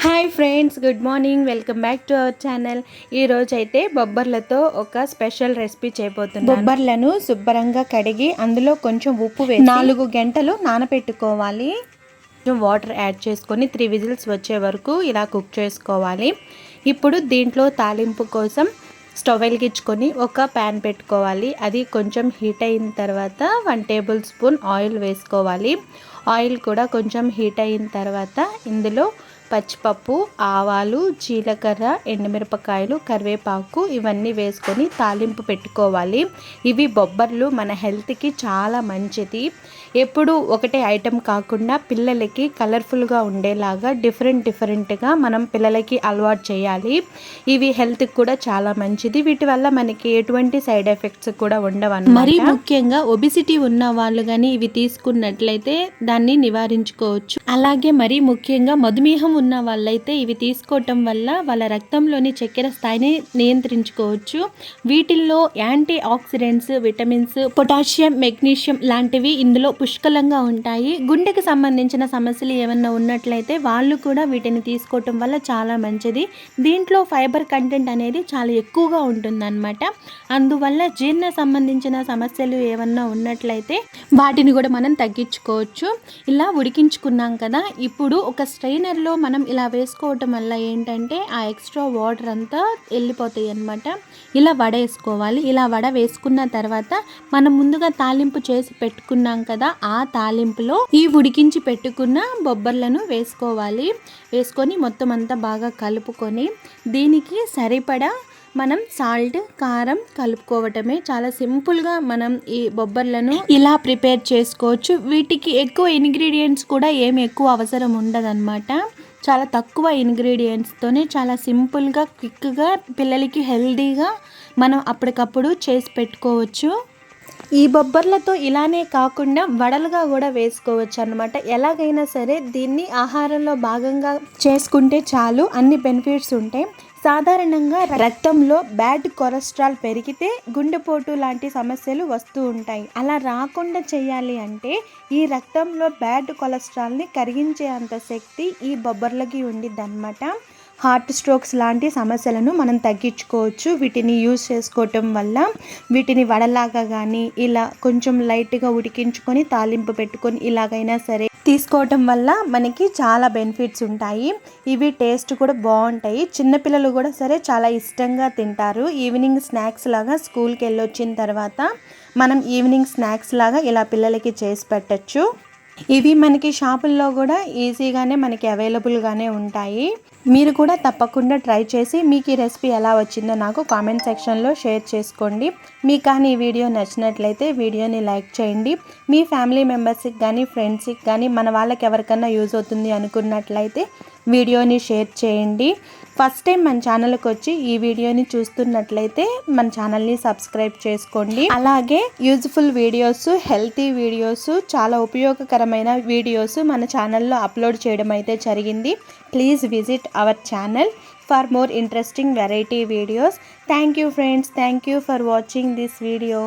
Hi friends, good morning. Welcome back to our channel. ఈరోజు అయితే బొబ్బర్లతో ఒక స్పెషల్ రెసిపీ చేయబోతున్నాను. బొబ్బర్లను శుభ్రంగా కడిగి అందులో కొంచెం ఉప్పు వేసి 4 గంటలు నానబెట్టుకోవాలి. కొంచెం వాటర్ యాడ్ చేసుకొని 3 విజిల్స్ వచ్చే వరకు ఇలా కుక్ చేసుకోవాలి. ఇప్పుడు దీంట్లో తాలింపు కోసం స్టవ్ వెలిగించుకొని ఒక ప్యాన్ పెట్టుకోవాలి. అది కొంచెం హీట్ అయిన తర్వాత 1 టేబుల్ స్పూన్ ఆయిల్ వేసుకోవాలి. ఆయిల్ కూడా కొంచెం హీట్ అయిన తర్వాత ఇందులో పచ్చిపప్పు, ఆవాలు, జీలకర్ర, ఎండుమిరపకాయలు, కరివేపాకు ఇవన్నీ వేసుకొని తాలింపు పెట్టుకోవాలి. ఇవి బొబ్బర్లు మన హెల్త్కి చాలా మంచిది. ఎప్పుడు ఒకటే ఐటెం కాకుండా పిల్లలకి కలర్ఫుల్గా ఉండేలాగా డిఫరెంట్గా మనం పిల్లలకి అలవాటు చేయాలి. ఇవి హెల్త్కి కూడా చాలా మంచిది. వీటి వల్ల మనకి ఎటువంటి సైడ్ ఎఫెక్ట్స్ కూడా ఉండవన్నమాట. మరి ముఖ్యంగా ఒబిసిటీ ఉన్న వాళ్ళు కానీ ఇవి తీసుకున్నట్లయితే దాన్ని నివారించుకోవచ్చు. అలాగే మరి ముఖ్యంగా మధుమేహం ఉన్న వాళ్ళైతే ఇవి తీసుకోవటం వల్ల వాళ్ళ రక్తంలోని చక్కెర స్థాయిని నియంత్రించుకోవచ్చు. వీటిల్లో antioxidants, vitamins, potassium, magnesium లాంటివి ఇందులో పుష్కలంగా ఉంటాయి. గుండెకి సంబంధించిన సమస్యలు ఏమన్నా ఉన్నట్లయితే వాళ్ళు కూడా వీటిని తీసుకోవటం వల్ల చాలా మంచిది. దీంట్లో ఫైబర్ కంటెంట్ అనేది చాలా ఎక్కువగా ఉంటుందన్నమాట. అందువల్ల జీర్ణ సంబంధించిన సమస్యలు ఏమన్నా ఉన్నట్లయితే వాటిని కూడా మనం తగ్గించుకోవచ్చు. ఇలా ఉడికించుకున్నాం కదా, ఇప్పుడు ఒక స్ట్రైనర్లో మనం ఇలా వేసుకోవటం వల్ల ఏంటంటే ఆ ఎక్స్ట్రా వాటర్ అంతా వెళ్ళిపోతాయి అన్నమాట. ఇలా వడేసుకోవాలి. ఇలా వడ వేసుకున్న తర్వాత మనం ముందుగా తాలింపు చేసి పెట్టుకున్నాం కదా, ఆ తాలింపులో ఈ ఉడికించి పెట్టుకున్న బొబ్బర్లను వేసుకోవాలి. వేసుకొని మొత్తం అంతా బాగా కలుపుకొని దీనికి సరిపడా మనం సాల్ట్, కారం కలుపుకోవటమే. చాలా సింపుల్గా మనం ఈ బొబ్బర్లను ఇలా ప్రిపేర్ చేసుకోవచ్చు. వీటికి ఎక్కువ ఇంగ్రీడియంట్స్ కూడా ఏమి ఎక్కువ అవసరం ఉండదన్నమాట. చాలా తక్కువ ఇంగ్రీడియంట్స్తోనే చాలా సింపుల్గా, క్విక్గా పిల్లలకి హెల్దీగా మనం అప్పటికప్పుడు చేసి పెట్టుకోవచ్చు. ఈ బొబ్బర్లతో ఇలానే కాకుండా వడలుగా కూడా వేసుకోవచ్చు అన్నమాట. ఎలాగైనా సరే దీన్ని ఆహారంలో భాగంగా చేసుకుంటే చాలు, అన్ని బెనిఫిట్స్ ఉంటాయి. సాధారణంగా రక్తంలో బ్యాడ్ కొలెస్ట్రాల్ పెరిగితే గుండెపోటు లాంటి సమస్యలు వస్తూ ఉంటాయి. అలా రాకుండా చేయాలి అంటే ఈ రక్తంలో బ్యాడ్ కొలెస్ట్రాల్ని కరిగించే అంత శక్తి ఈ బొబ్బర్లకి ఉండిద్ది అన్నమాట. హార్ట్ స్ట్రోక్స్ లాంటి సమస్యలను మనం తగ్గించుకోవచ్చు వీటిని యూజ్ చేసుకోవటం వల్ల. వీటిని వడలాగా కానీ ఇలా కొంచెం లైట్గా ఉడికించుకొని తాలింపు పెట్టుకొని ఇలాగైనా సరే తీసుకోవటం వల్ల మనకి చాలా బెనిఫిట్స్ ఉంటాయి. ఇవి టేస్ట్ కూడా బాగుంటాయి. చిన్నపిల్లలు కూడా సరే చాలా ఇష్టంగా తింటారు. ఈవినింగ్ స్నాక్స్ లాగా స్కూల్కి వెళ్ళొచ్చిన తర్వాత మనం ఈవినింగ్ స్నాక్స్ లాగా ఇలా పిల్లలకి చేసి పెట్టచ్చు. ఇవి మనకి షాపుల్లో కూడా ఈజీగానే మనకి అవైలబుల్గానే ఉంటాయి. మీరు కూడా తప్పకుండా ట్రై చేసి మీకు ఈ రెసిపీ ఎలా వచ్చిందో నాకు కామెంట్ సెక్షన్లో షేర్ చేసుకోండి. మీకు కానీ ఈ వీడియో నచ్చినట్లయితే వీడియోని లైక్ చేయండి. మీ ఫ్యామిలీ మెంబర్స్కి కానీ ఫ్రెండ్స్కి కానీ మన వాళ్ళకి ఎవరికైనా యూజ్ అవుతుంది అనుకున్నట్లయితే వీడియోని షేర్ చేయండి. ఫస్ట్ టైం మన ఛానల్కి వచ్చి ఈ వీడియోని చూస్తున్నట్లయితే మన ఛానల్ని సబ్స్క్రైబ్ చేసుకోండి. అలాగే యూజ్ఫుల్ వీడియోస్, హెల్తీ వీడియోస్, చాలా ఉపయోగకరమైన వీడియోస్ మన ఛానల్లో అప్లోడ్ చేయడం అయితే జరిగింది. Please visit our channel for more interesting variety videos. Thank you friends. Thank you for watching this video.